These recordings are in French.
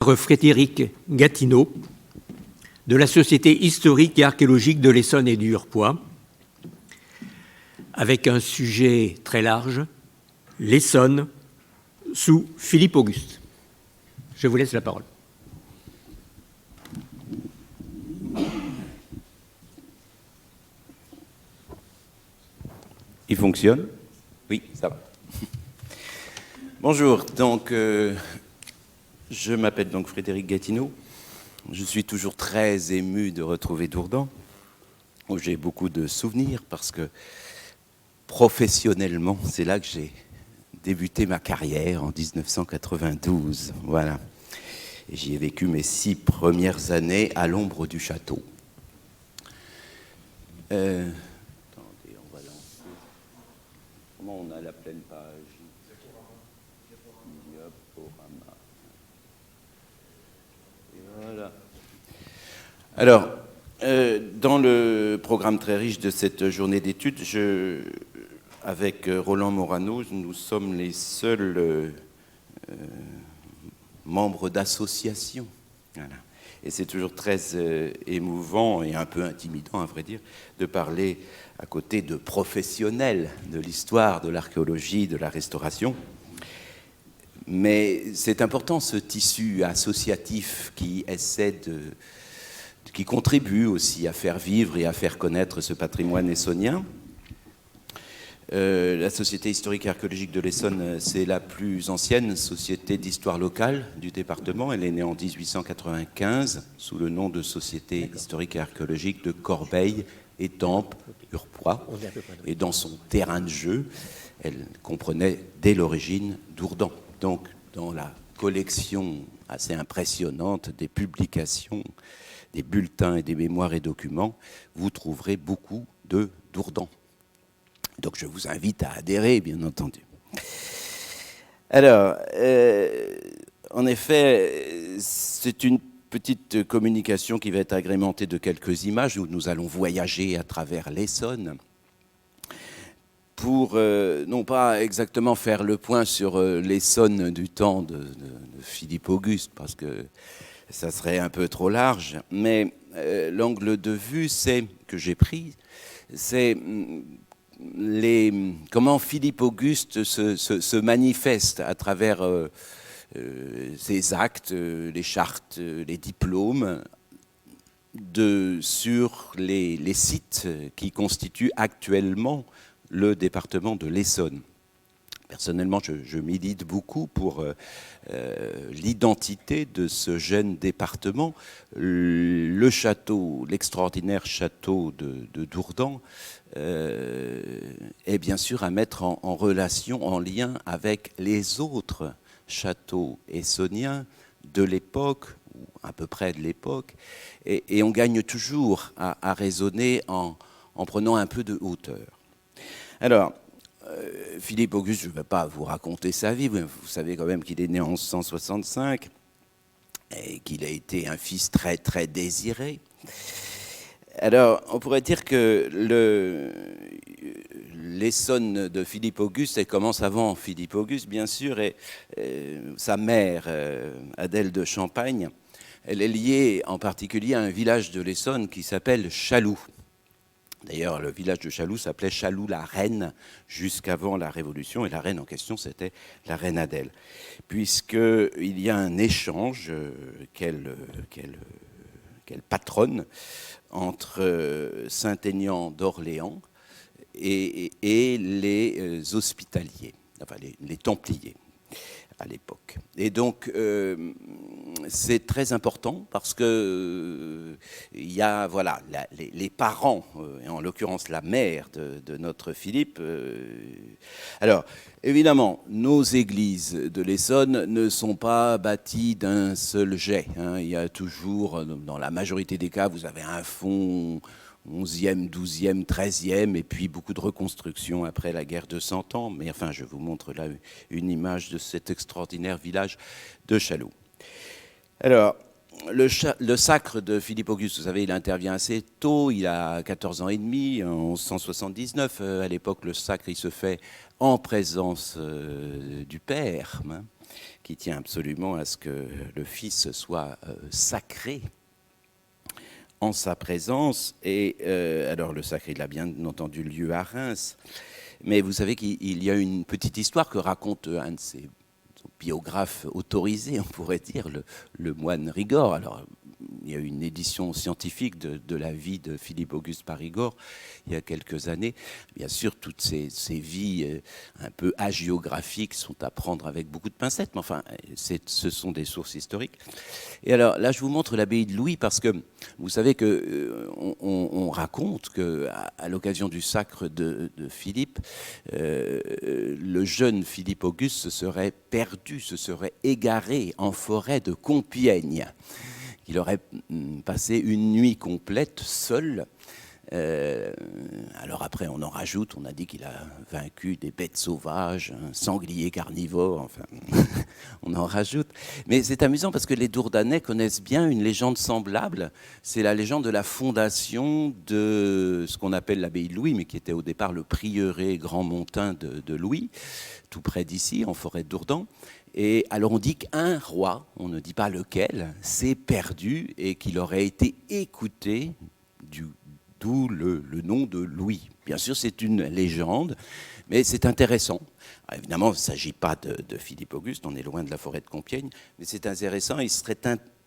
Frédéric Gatineau, de la Société historique et archéologique de l'Essonne et du Hurepoix, avec un sujet très large, l'Essonne sous Philippe Auguste. Je vous laisse la parole. Il fonctionne? Oui, ça va. Bonjour, donc je m'appelle donc Frédéric Gatineau. Je suis toujours très ému de retrouver Dourdan, où j'ai beaucoup de souvenirs parce que professionnellement, c'est là que j'ai débuté ma carrière en 1992. Voilà. Et j'y ai vécu mes 6 premières années à l'ombre du château. Attendez, on va lancer. Comment on a la pleine page? Diaporama. Et voilà. Alors, dans le programme très riche de cette journée d'études, avec Roland Morano, nous sommes les seuls membres d'associations. Voilà. Et c'est toujours très émouvant et un peu intimidant, à vrai dire, de parler à côté de professionnels de l'histoire, de l'archéologie, de la restauration. Mais c'est important, ce tissu associatif qui qui contribue aussi à faire vivre et à faire connaître ce patrimoine essonnien. La Société historique et archéologique de l'Essonne, c'est la plus ancienne société d'histoire locale du département. Elle est née en 1895 sous le nom de Société historique et archéologique de Corbeil, Étampes, Hurepoix. Et dans son terrain de jeu, elle comprenait dès l'origine Dourdan. Donc, dans la collection assez impressionnante des publications, des bulletins et des mémoires et documents, vous trouverez beaucoup de Dourdan. Donc je vous invite à adhérer, bien entendu. Alors, en effet, c'est une petite communication qui va être agrémentée de quelques images où nous allons voyager à travers l'Essonne pour, non pas exactement faire le point sur l'Essonne du temps de Philippe Auguste, parce que ça serait un peu trop large, mais l'angle de vue que j'ai pris, c'est comment Philippe Auguste se manifeste à travers ses actes, les chartes, les diplômes, sur les sites qui constituent actuellement le département de l'Essonne. Personnellement, je milite beaucoup pour l'identité de ce jeune département. Le château, l'extraordinaire château de Dourdan, est bien sûr à mettre en relation, en lien avec les autres châteaux essonniens de l'époque, ou à peu près de l'époque, et on gagne toujours à raisonner en prenant un peu de hauteur. Alors, Philippe Auguste, je ne vais pas vous raconter sa vie, vous savez quand même qu'il est né en 1165 et qu'il a été un fils très très désiré. Alors, on pourrait dire que l'Essonne de Philippe Auguste, elle commence avant Philippe Auguste, bien sûr, et sa mère, Adèle de Champagne, elle est liée en particulier à un village de l'Essonne qui s'appelle Chaloux. D'ailleurs, le village de Chaloux s'appelait Chaloux-la-Reine jusqu'avant la Révolution, et la reine en question, c'était la reine Adèle. Puisqu'il y a un échange qu'elle patronne entre Saint-Aignan d'Orléans et les hospitaliers, enfin les Templiers à l'époque. Et donc, c'est très important parce que il y a, voilà, les parents, et en l'occurrence la mère de notre Philippe. Alors, évidemment, nos églises de l'Essonne ne sont pas bâties d'un seul jet. Hein. Il y a toujours, dans la majorité des cas, vous avez un fond 11e, 12e, 13e, et puis beaucoup de reconstruction après la guerre de 100 ans. Mais enfin, je vous montre là une image de cet extraordinaire village de Chaloux. Alors, le sacre de Philippe Auguste, vous savez, il intervient assez tôt, il a 14 ans et demi, en 1179. À l'époque, le sacre, il se fait en présence du père. Hein. qui tient absolument à ce que le Fils soit sacré en sa présence. Et alors le sacré, il a bien entendu lieu à Reims, mais vous savez qu'il y a une petite histoire que raconte un de ses biographe autorisé, on pourrait dire, le moine Rigord. Alors, il y a eu une édition scientifique de la vie de Philippe-Auguste Parigord il y a quelques années. Bien sûr, toutes ces vies un peu hagiographiques sont à prendre avec beaucoup de pincettes, mais enfin, ce sont des sources historiques. Et alors, là, je vous montre l'abbaye de Louis parce que vous savez qu'on raconte qu'à l'occasion du sacre de Philippe, le jeune Philippe-Auguste se serait perdu, se serait égaré en forêt de Compiègne. Il aurait passé une nuit complète seul. Alors après, on en rajoute, on a dit qu'il a vaincu des bêtes sauvages, un sanglier carnivore, enfin, on en rajoute. Mais c'est amusant parce que les Dourdanais connaissent bien une légende semblable. C'est la légende de la fondation de ce qu'on appelle l'abbaye de Louis, mais qui était au départ le prieuré grand montain de Louis, tout près d'ici, en forêt de Dourdan. Et alors on dit qu'un roi, on ne dit pas lequel, s'est perdu et qu'il aurait été écouté, d'où le nom de Louis. Bien sûr, c'est une légende, mais c'est intéressant. Alors, évidemment, il ne s'agit pas de Philippe-Auguste, on est loin de la forêt de Compiègne, mais c'est intéressant. Il serait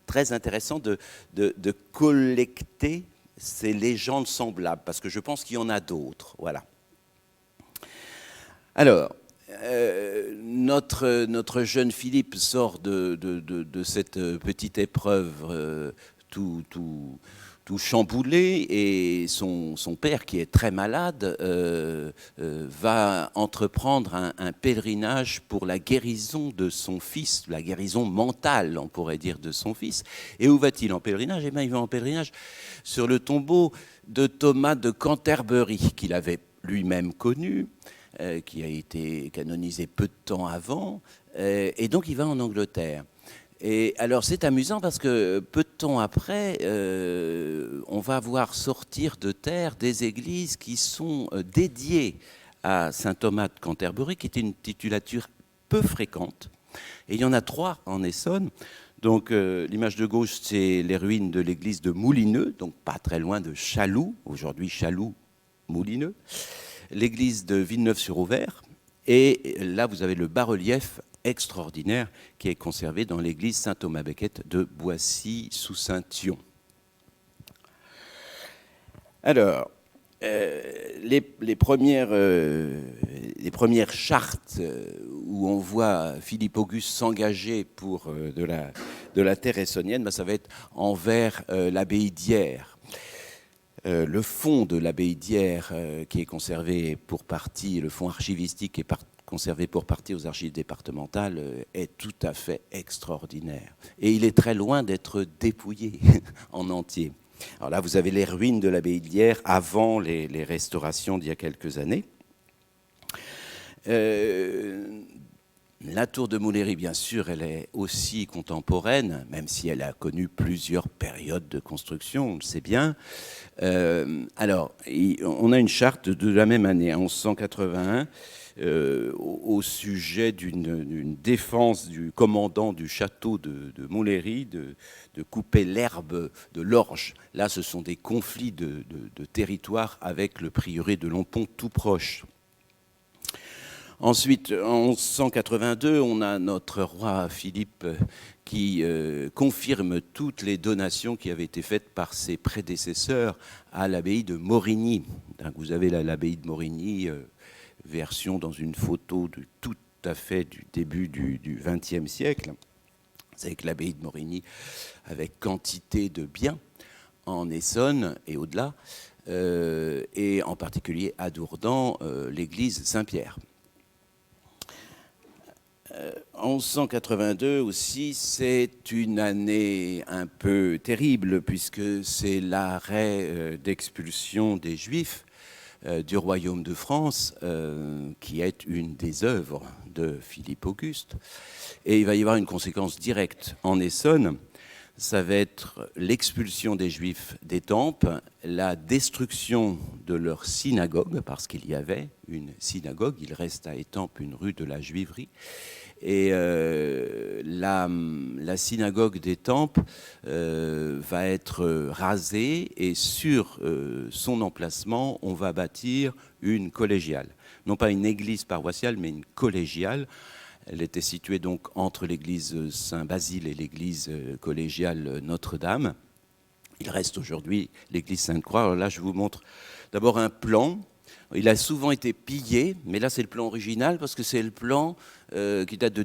très intéressant de collecter ces légendes semblables, parce que je pense qu'il y en a d'autres. Voilà. Alors, notre jeune Philippe sort de cette petite épreuve tout chamboulé, et son père, qui est très malade, va entreprendre un pèlerinage pour la guérison de son fils, la guérison mentale, on pourrait dire, de son fils. Et où va-t-il en pèlerinage ? Eh bien, il va en pèlerinage sur le tombeau de Thomas de Canterbury, qu'il avait lui-même connu, qui a été canonisé peu de temps avant, et donc il va en Angleterre. Et alors c'est amusant parce que peu de temps après, on va voir sortir de terre des églises qui sont dédiées à saint Thomas de Canterbury, qui était une titulature peu fréquente. Et il y en a 3 en Essonne. Donc l'image de gauche, c'est les ruines de l'église de Moulineux, donc pas très loin de Chaloux, aujourd'hui Chaloux-Moulineux. L'église de Villeneuve-sur-Ouvert, et là vous avez le bas-relief extraordinaire qui est conservé dans l'église Saint-Thomas-Becket de Boissy-sous-Saint-Thion. Alors, les premières chartes où on voit Philippe-Auguste s'engager pour de la terre essonnienne, ça va être envers l'abbaye d'Hyères. Le fonds de l'abbaye d'Hyères, qui est conservé pour partie, le fonds archivistique est conservé pour partie aux archives départementales, est tout à fait extraordinaire. Et il est très loin d'être dépouillé en entier. Alors là, vous avez les ruines de l'abbaye d'Hyères avant les restaurations d'il y a quelques années. La tour de Mouléry, bien sûr, elle est aussi contemporaine, même si elle a connu plusieurs périodes de construction, on le sait bien. Alors, on a une charte de la même année, en 1181, au sujet d'une défense du commandant du château de Mouléry de couper l'herbe de l'orge. Là, ce sont des conflits de territoire avec le prieuré de Lompont tout proche. Ensuite, en 1182, on a notre roi Philippe qui confirme toutes les donations qui avaient été faites par ses prédécesseurs à l'abbaye de Morigny. Donc vous avez l'abbaye de Morigny, version dans une photo tout à fait du début du XXe siècle. Vous savez que l'abbaye de Morigny, avec quantité de biens en Essonne et au-delà, et en particulier à Dourdan, l'église Saint-Pierre. En 1182 aussi, c'est une année un peu terrible puisque c'est l'arrêt d'expulsion des Juifs du royaume de France qui est une des œuvres de Philippe-Auguste. Et il va y avoir une conséquence directe en Essonne. ça va être l'expulsion des Juifs d'Étampes, la destruction de leur synagogue, parce qu'il y avait une synagogue, il reste à Étampes une rue de la Juiverie, et la synagogue d'Étampes va être rasée, et sur son emplacement, on va bâtir une collégiale. Non pas une église paroissiale, mais une collégiale. Elle était située donc entre l'église Saint-Basile et l'église collégiale Notre-Dame. Il reste aujourd'hui l'église Sainte-Croix. Alors là, je vous montre d'abord un plan. Il a souvent été pillé, mais là, c'est le plan original parce que c'est le plan qui date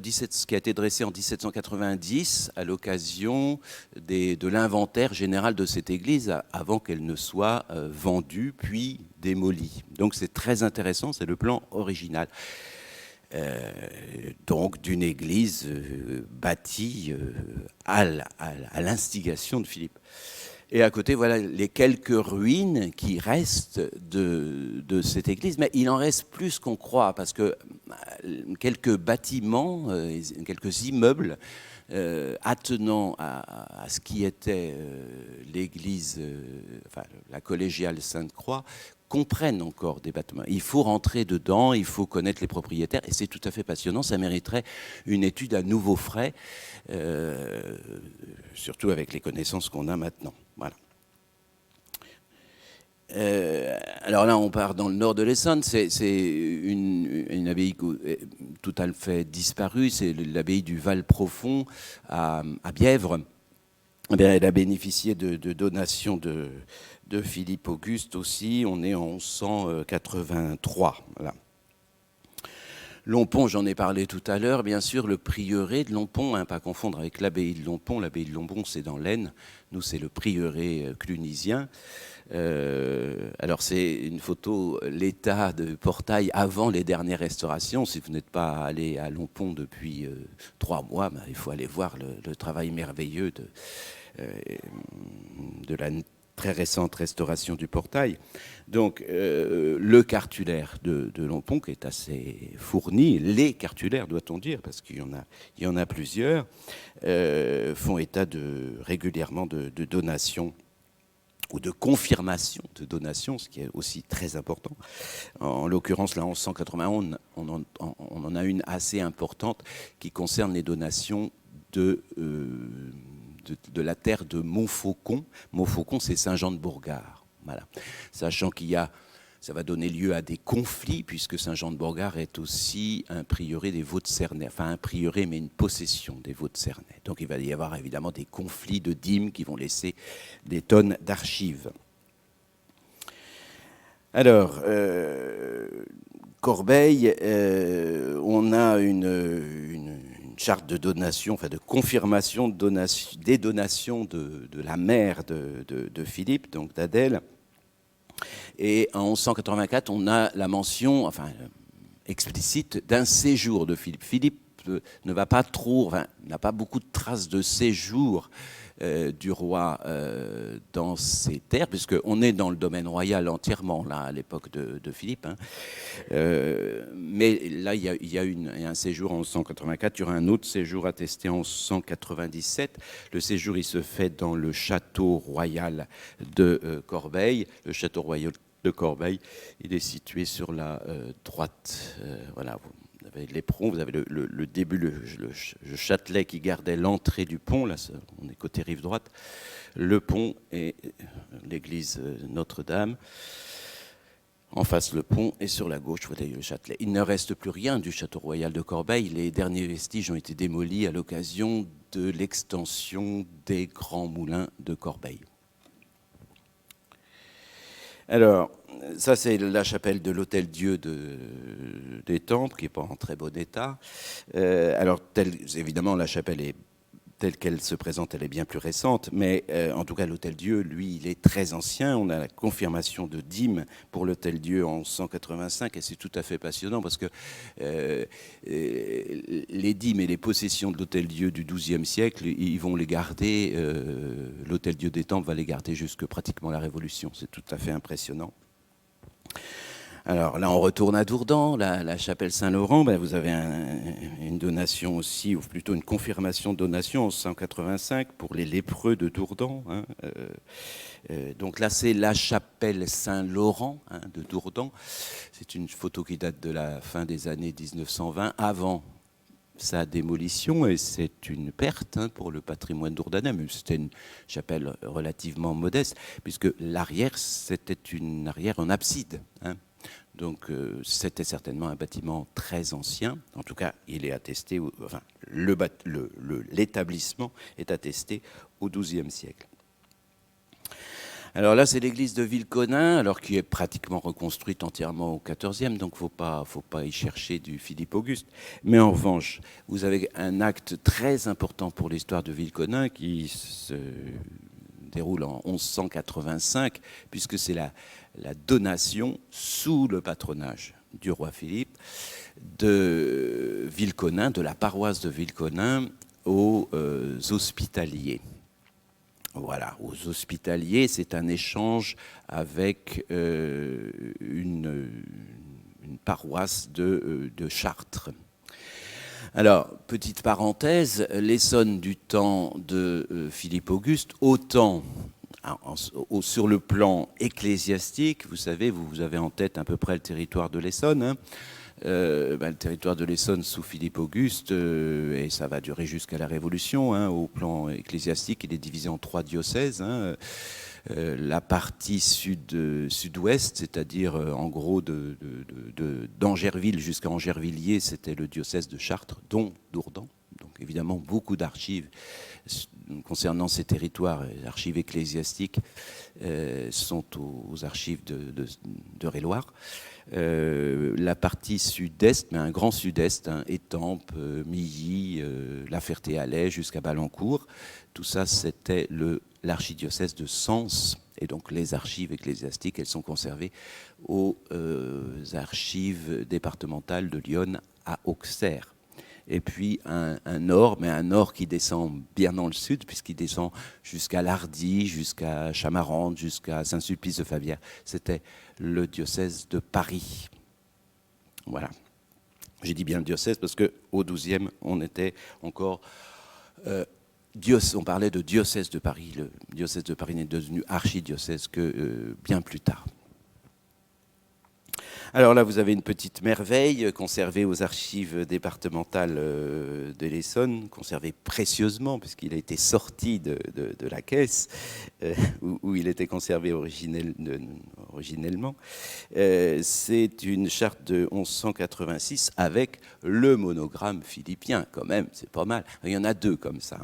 qui a été dressé en 1790 à l'occasion de l'inventaire général de cette église avant qu'elle ne soit vendue puis démolie. Donc, c'est très intéressant. C'est le plan original. Donc d'une église bâtie à l'instigation de Philippe. Et à côté, voilà les quelques ruines qui restent de cette église. Mais il en reste plus qu'on croit, parce que quelques bâtiments, quelques immeubles attenant à ce qui était l'église, enfin la collégiale Sainte-Croix, comprennent encore des bâtiments. Il faut rentrer dedans, il faut connaître les propriétaires, et c'est tout à fait passionnant. Ça mériterait une étude à nouveau frais, surtout avec les connaissances qu'on a maintenant. Voilà. Alors là, on part dans le nord de l'Essonne. C'est une abbaye tout à fait disparue. C'est l'abbaye du Val-Profond à Bièvre. Elle a bénéficié de donations de Philippe Auguste aussi. On est en 1183. Voilà. Lompont, j'en ai parlé tout à l'heure, bien sûr, le prieuré de Lompont, hein, pas confondre avec l'abbaye de Lompont. L'abbaye de Lompont, c'est dans l'Aisne. Nous, c'est le prieuré clunisien. Alors, c'est une photo, l'état de portail avant les dernières restaurations. Si vous n'êtes pas allé à Lompont depuis 3 mois, il faut aller voir le travail merveilleux de la très récente restauration du portail. Donc, le cartulaire de Lompont, qui est assez fourni, les cartulaires, doit-on dire, parce qu'il y en a plusieurs, font état régulièrement de donations ou de confirmation de donations, ce qui est aussi très important. En l'occurrence, là, en 1191, on en a une assez importante qui concerne les donations de la terre de Montfaucon. Montfaucon, c'est Saint-Jean-de-Bourgard. Voilà. Sachant ça va donner lieu à des conflits, puisque Saint-Jean-de-Bourgard est aussi un prieuré des Vaux-de-Cernay. Enfin, un prieuré, mais une possession des Vaux-de-Cernay. Donc, il va y avoir évidemment des conflits de dîmes qui vont laisser des tonnes d'archives. Alors, Corbeil, on a une charte de donation, enfin de confirmation des donations de la mère de Philippe, donc d'Adèle. Et en 1184, on a la mention, enfin explicite, d'un séjour de Philippe. Philippe ne va pas n'a pas beaucoup de traces de séjour du roi dans ces terres, puisqu'on est dans le domaine royal entièrement, là, à l'époque de Philippe. Hein. Mais là, il y a un séjour en 1184, il y aura un autre séjour attesté en 1197. Le séjour, il se fait dans le château royal de Corbeil. Le château royal de Corbeil, il est situé sur la droite. Voilà, vous avez l'éperon, vous avez le début, le châtelet qui gardait l'entrée du pont. Là, on est côté rive droite. Le pont et l'église Notre-Dame. En face, le pont, et sur la gauche, vous voyez le châtelet. Il ne reste plus rien du château royal de Corbeil. Les derniers vestiges ont été démolis à l'occasion de l'extension des grands moulins de Corbeil. Alors, ça, c'est la chapelle de l'Hôtel-Dieu d'Étampes, qui n'est pas en très bon état. Alors, évidemment, la chapelle est telle qu'elle se présente, elle est bien plus récente, mais en tout cas, l'Hôtel-Dieu, lui, il est très ancien. On a la confirmation de dîmes pour l'Hôtel-Dieu en 1185, et c'est tout à fait passionnant, parce que les dîmes et les possessions de l'Hôtel-Dieu du XIIe siècle, ils vont les garder, l'Hôtel-Dieu d'Étampes va les garder jusque pratiquement la Révolution. C'est tout à fait impressionnant. Alors là, on retourne à Dourdan, la chapelle Saint-Laurent. Ben, vous avez une donation aussi, ou plutôt une confirmation de donation en 185 pour les lépreux de Dourdan. Hein. Donc là, c'est la chapelle Saint-Laurent de Dourdan. C'est une photo qui date de la fin des années 1920, avant sa démolition, et c'est une perte pour le patrimoine dourdanais, mais c'était une chapelle relativement modeste, puisque l'arrière, c'était une arrière en abside. Donc c'était certainement un bâtiment très ancien. En tout cas, il est attesté, enfin, l'établissement est attesté au XIIe siècle. Alors là, c'est l'église de Villeconin, alors qui est pratiquement reconstruite entièrement au XIVe, donc faut pas y chercher du Philippe Auguste. Mais en revanche, vous avez un acte très important pour l'histoire de Villeconin qui se déroule en 1185, puisque c'est la donation sous le patronage du roi Philippe de Villeconin, de la paroisse de Villeconin, aux hospitaliers. Voilà, aux hospitaliers, c'est un échange avec une paroisse de Chartres. Alors, petite parenthèse, l'Essonne du temps de Philippe Auguste, autant sur le plan ecclésiastique, vous savez, vous avez en tête à peu près le territoire de l'Essonne, le territoire de l'Essonne sous Philippe Auguste, et ça va durer jusqu'à la Révolution. Au plan ecclésiastique, il est divisé en 3 diocèses. La partie sud-ouest, c'est-à-dire en gros d'Angerville jusqu'à Angervilliers, c'était le diocèse de Chartres, dont Dourdan. Donc évidemment, beaucoup d'archives concernant ces territoires, les archives ecclésiastiques, sont aux archives de Réloir. La partie sud-est, mais un grand sud-est, Étampes, Milly, La Ferté-Alais jusqu'à Balancourt, tout ça c'était l'archidiocèse de Sens, et donc les archives ecclésiastiques, elles sont conservées aux archives départementales de Lyon à Auxerre. Et puis un nord, mais un nord qui descend bien dans le sud, puisqu'il descend jusqu'à Lardy, jusqu'à Chamarande, jusqu'à Saint-Sulpice-de-Favières. C'était le diocèse de Paris. Voilà. J'ai dit bien le diocèse parce qu'au XIIe, on était encore... on parlait de diocèse de Paris. Le diocèse de Paris n'est devenu archidiocèse que bien plus tard. Alors là, vous avez une petite merveille conservée aux archives départementales de l'Essonne, conservée précieusement puisqu'il a été sorti de la caisse où il était conservé originellement. C'est une charte de 1186 avec le monogramme philippien, quand même, c'est pas mal. Il y en a 2 comme ça.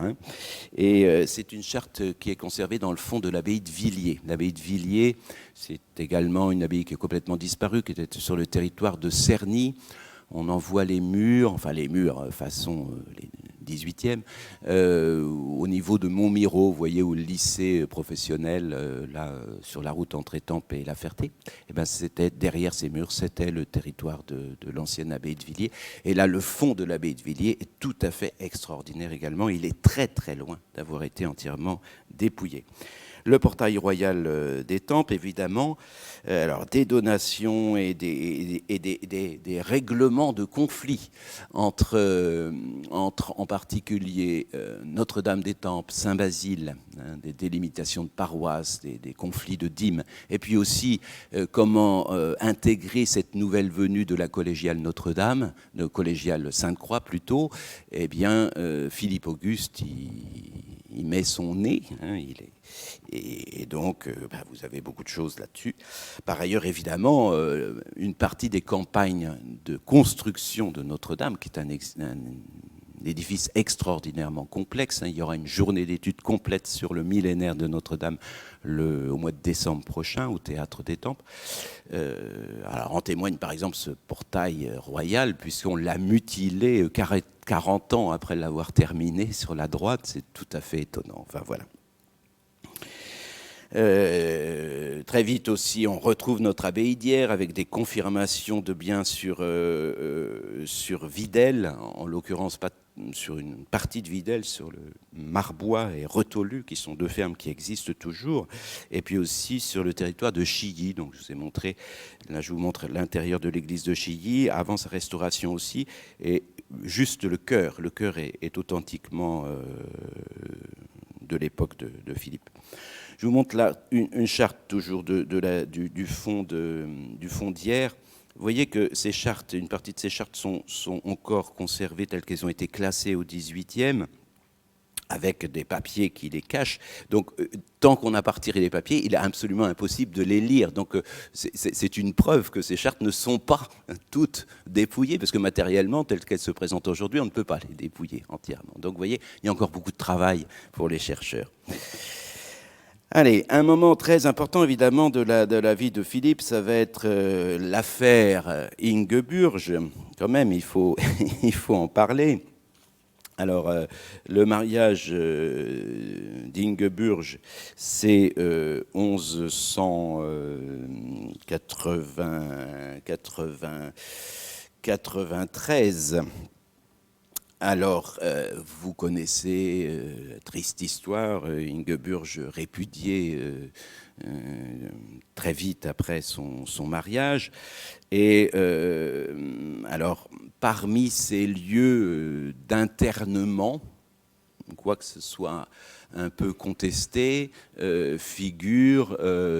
Et c'est une charte qui est conservée dans le fond de l'abbaye de Villiers. L'abbaye de Villiers, c'est également une abbaye qui est complètement disparue, qui était sur le territoire de Cerny. On en voit les murs façon les 18e, au niveau de Montmirault, vous voyez, au lycée professionnel, là, sur la route entre Étampes et La Ferté. Et ben, c'était derrière ces murs, c'était le territoire de l'ancienne abbaye de Villiers. Et là, le fond de l'abbaye de Villiers est tout à fait extraordinaire également. Il est très très loin d'avoir été entièrement dépouillé. Le portail royal d'Étampes, évidemment. Alors, des donations et des règlements de conflits entre en particulier Notre-Dame d'Étampes, Saint-Basile, des délimitations de paroisses, des conflits de dîmes, et puis aussi comment intégrer cette nouvelle venue de la collégiale Notre-Dame, de collégiale Sainte-Croix plutôt. Eh bien, Philippe Auguste, il met son nez, et donc vous avez beaucoup de choses là-dessus. Par ailleurs, évidemment, une partie des campagnes de construction de Notre-Dame, qui est un édifice extraordinairement complexe. Il y aura une journée d'études complète sur le millénaire de Notre-Dame au mois de décembre prochain au Théâtre d'Étampes. Alors, en témoigne par exemple ce portail royal, puisqu'on l'a mutilé 40 ans après l'avoir terminé sur la droite. C'est tout à fait étonnant. Enfin, voilà. Très vite aussi, on retrouve notre abbaye d'Hyères avec des confirmations de biens sur Videl, en l'occurrence pas sur une partie de Videl, sur le Marbois et Retolu, qui sont deux fermes qui existent toujours, et puis aussi sur le territoire de Chilly. Donc je vous ai montré, là je vous montre l'intérieur de l'église de Chilly, avant sa restauration aussi, et juste le chœur. Le chœur est authentiquement de l'époque de Philippe. Je vous montre là une charte toujours du fond d'hier. Vous voyez que ces chartes, une partie de ces chartes sont encore conservées telles qu'elles ont été classées au XVIIIe, avec des papiers qui les cachent. Donc, tant qu'on n'a pas retiré les papiers, il est absolument impossible de les lire. Donc, c'est une preuve que ces chartes ne sont pas toutes dépouillées, parce que matériellement, telles qu'elles se présentent aujourd'hui, on ne peut pas les dépouiller entièrement. Donc, vous voyez, il y a encore beaucoup de travail pour les chercheurs. Allez, un moment très important, évidemment, de la vie de Philippe, ça va être l'affaire Ingeburg. Quand même, il faut en parler. Alors, le mariage d'Ingeburg, c'est 1193. Alors, vous connaissez la triste histoire, Ingeburg répudiée très vite après son mariage. Et alors, parmi ces lieux d'internement, quoi que ce soit un peu contesté, figure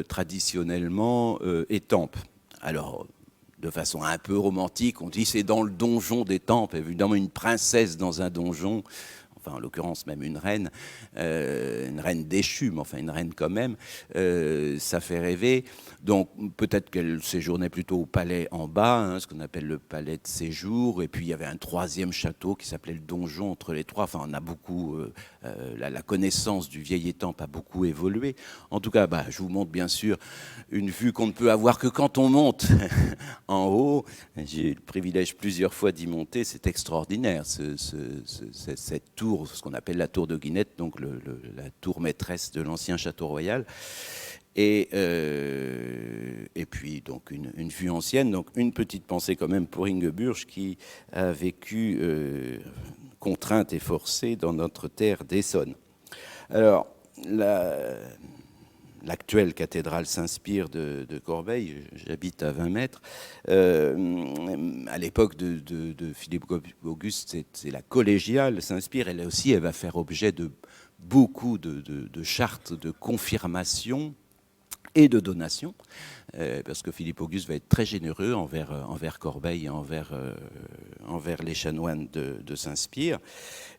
traditionnellement Étampes. Alors, de façon un peu romantique, on dit c'est dans le donjon d'Étampes, évidemment une princesse dans un donjon, enfin en l'occurrence même une reine déchue, mais enfin une reine quand même, ça fait rêver. Donc peut-être qu'elle séjournait plutôt au palais en bas, hein, ce qu'on appelle le palais de séjour, et puis il y avait un troisième château qui s'appelait le donjon entre les trois. Enfin, on a beaucoup, la connaissance du vieil Étampes a beaucoup évolué. En tout cas, je vous montre bien sûr une vue qu'on ne peut avoir que quand on monte en haut. J'ai eu le privilège plusieurs fois d'y monter, c'est extraordinaire, cette tour, ce qu'on appelle la tour de Guinette, donc la tour maîtresse de l'ancien château royal. Et puis donc une vue ancienne, donc une petite pensée quand même pour Ingeburg qui a vécu contrainte et forcée dans notre terre d'Essonne. Alors l'actuelle cathédrale s'inspire de Corbeil, j'habite à 20 mètres. À l'époque de Philippe Auguste, c'est la collégiale s'inspire, elle aussi, elle va faire objet de beaucoup de chartes de confirmation et de donation, parce que Philippe Auguste va être très généreux envers Corbeil et envers les chanoines de Saint-Spire.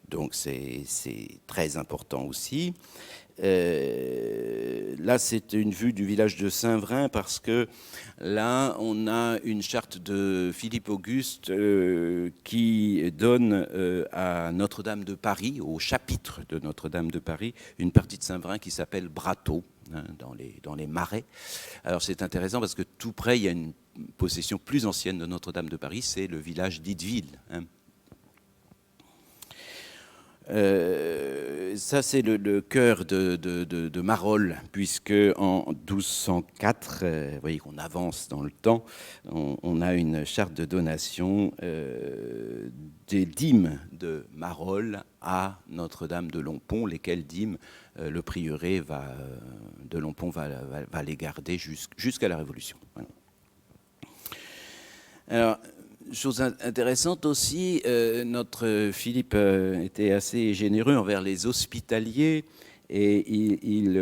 Donc c'est très important aussi. Là, c'est une vue du village de Saint-Vrain, parce que là, on a une charte de Philippe Auguste qui donne à Notre-Dame de Paris, au chapitre de Notre-Dame de Paris, une partie de Saint-Vrain qui s'appelle Brateau, hein, dans les marais. Alors c'est intéressant parce que tout près, il y a une possession plus ancienne de Notre-Dame de Paris, c'est le village d'Itteville, hein. Ça, c'est le chœur de Marolles, puisque en 1204, vous voyez qu'on avance dans le temps, on a une charte de donation des dîmes de Marolles à Notre-Dame de Lompont, lesquelles dîmes le prieuré de Lompont va les garder jusqu'à la Révolution. Voilà. Alors, chose intéressante aussi, notre Philippe était assez généreux envers les hospitaliers, et il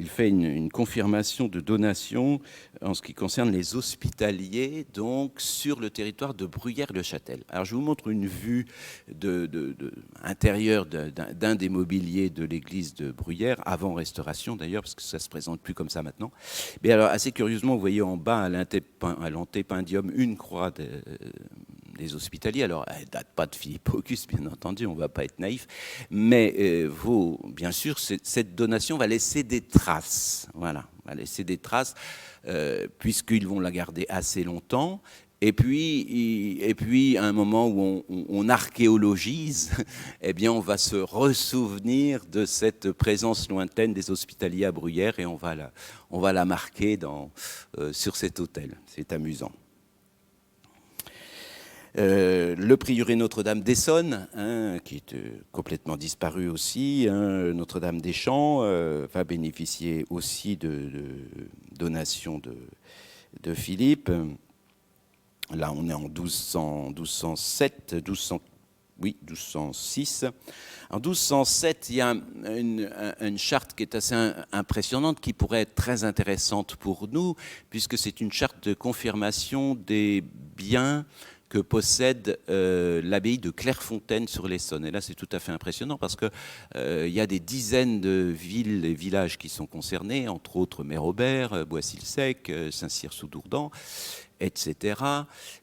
fait une confirmation de donation en ce qui concerne les hospitaliers, donc sur le territoire de Bruyères-le-Châtel. Alors je vous montre une vue intérieure d'un des mobiliers de l'église de Bruyères, avant restauration d'ailleurs, parce que ça ne se présente plus comme ça maintenant. Mais alors assez curieusement, vous voyez en bas à l'antépendium une croix des hospitaliers. Alors, elle ne date pas de Philippe Auguste, bien entendu, on ne va pas être naïf, mais bien sûr, cette donation va laisser des traces. Voilà, va laisser des traces, puisqu'ils vont la garder assez longtemps. Et puis, à un moment où on archéologise, eh bien, on va se ressouvenir de cette présence lointaine des hospitaliers à Bruyères, et on va la marquer sur cet autel. C'est amusant. Le prieuré Notre-Dame d'Essonne, qui est complètement disparu aussi, Notre-Dame-des-Champs, va bénéficier aussi de donations de Philippe. Là, on est en 1207, 1206. En 1207, il y a une charte qui est assez impressionnante, qui pourrait être très intéressante pour nous, puisque c'est une charte de confirmation des biens que possède l'abbaye de Clairefontaine sur l'Essonne. Et là, c'est tout à fait impressionnant parce que il y a des dizaines de villes et villages qui sont concernés, entre autres Mérobert, Boissy-le-Sec, Saint-Cyr-sous-Dourdan, etc.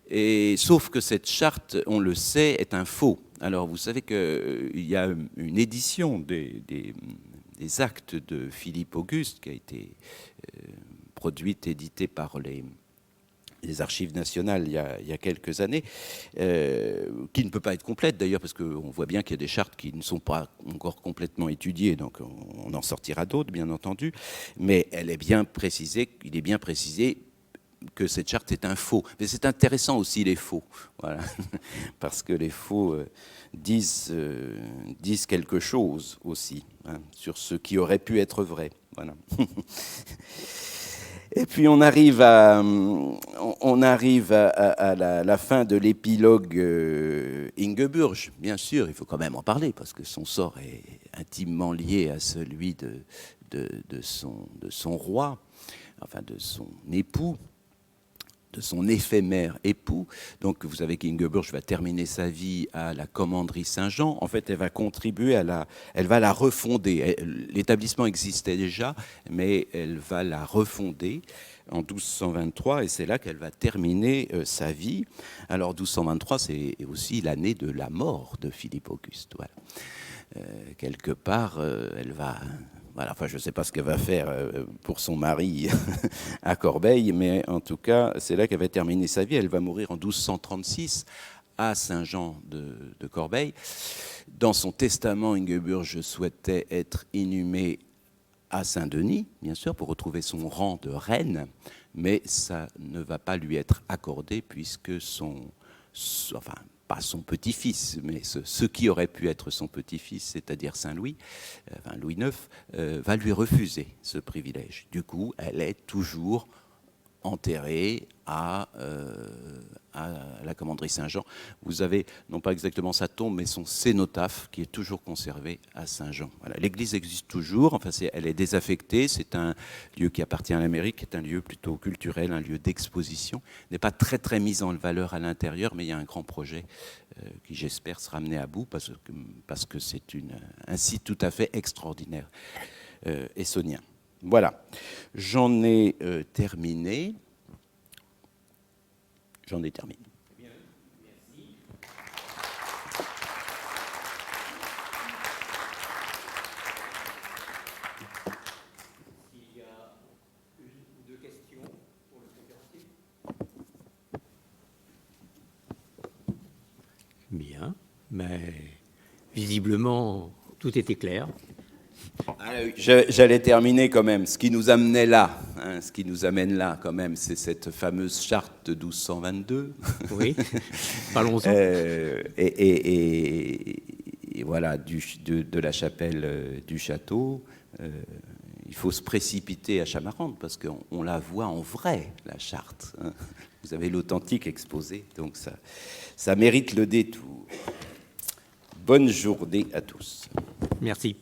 Et, sauf que cette charte, on le sait, est un faux. Alors, vous savez qu'il y a une édition des actes de Philippe Auguste qui a été produite, éditée par les archives nationales il y a quelques années, qui ne peut pas être complète d'ailleurs, parce qu'on voit bien qu'il y a des chartes qui ne sont pas encore complètement étudiées, donc on en sortira d'autres, bien entendu, mais il est bien précisé que cette charte est un faux. Mais c'est intéressant aussi, les faux, voilà. Parce que les faux disent quelque chose aussi, sur ce qui aurait pu être vrai. Voilà. Et puis on arrive à la fin de l'épilogue Ingeburg. Bien sûr, il faut quand même en parler, parce que son sort est intimement lié à celui de son roi, enfin de son époux, de son éphémère époux. Donc vous savez qu'Ingeburg va terminer sa vie à la commanderie Saint-Jean. En fait, elle va contribuer elle va la refonder. L'établissement existait déjà, mais elle va la refonder en 1223, et c'est là qu'elle va terminer sa vie. Alors 1223, c'est aussi l'année de la mort de Philippe Auguste. Voilà. Quelque part, elle va... Voilà, enfin, je ne sais pas ce qu'elle va faire pour son mari à Corbeil, mais en tout cas, c'est là qu'elle va terminer sa vie. Elle va mourir en 1236 à Saint-Jean de Corbeil. Dans son testament, Ingeburg souhaitait être inhumée à Saint-Denis, bien sûr, pour retrouver son rang de reine, mais ça ne va pas lui être accordé puisque pas son petit-fils, mais ce qui aurait pu être son petit-fils, c'est-à-dire Saint-Louis, Louis IX, va lui refuser ce privilège. Du coup, elle est toujours enterrée à la commanderie Saint-Jean. Vous avez, non pas exactement sa tombe, mais son cénotaphe qui est toujours conservé à Saint-Jean. Voilà. L'église existe toujours, enfin, elle est désaffectée, c'est un lieu qui appartient à l'Amérique, qui est un lieu plutôt culturel, un lieu d'exposition. N'est pas très très mis en valeur à l'intérieur, mais il y a un grand projet qui, j'espère, sera mené à bout, parce que c'est un site tout à fait extraordinaire, essonien. Voilà, j'en ai terminé. J'en ai terminé. Bien, merci. S'il y a une ou deux questions pour le conférencier. Bien, mais visiblement, tout était clair. J'allais terminer quand même. Ce qui nous amenait là, ce qui nous amène là quand même, c'est cette fameuse charte de 1222. Oui, parlons-en. Et voilà, de la chapelle du château. Il faut se précipiter à Chamarande parce qu'on la voit en vrai, la charte. Vous avez l'authentique exposé, donc ça mérite le détour. Bonne journée à tous. Merci.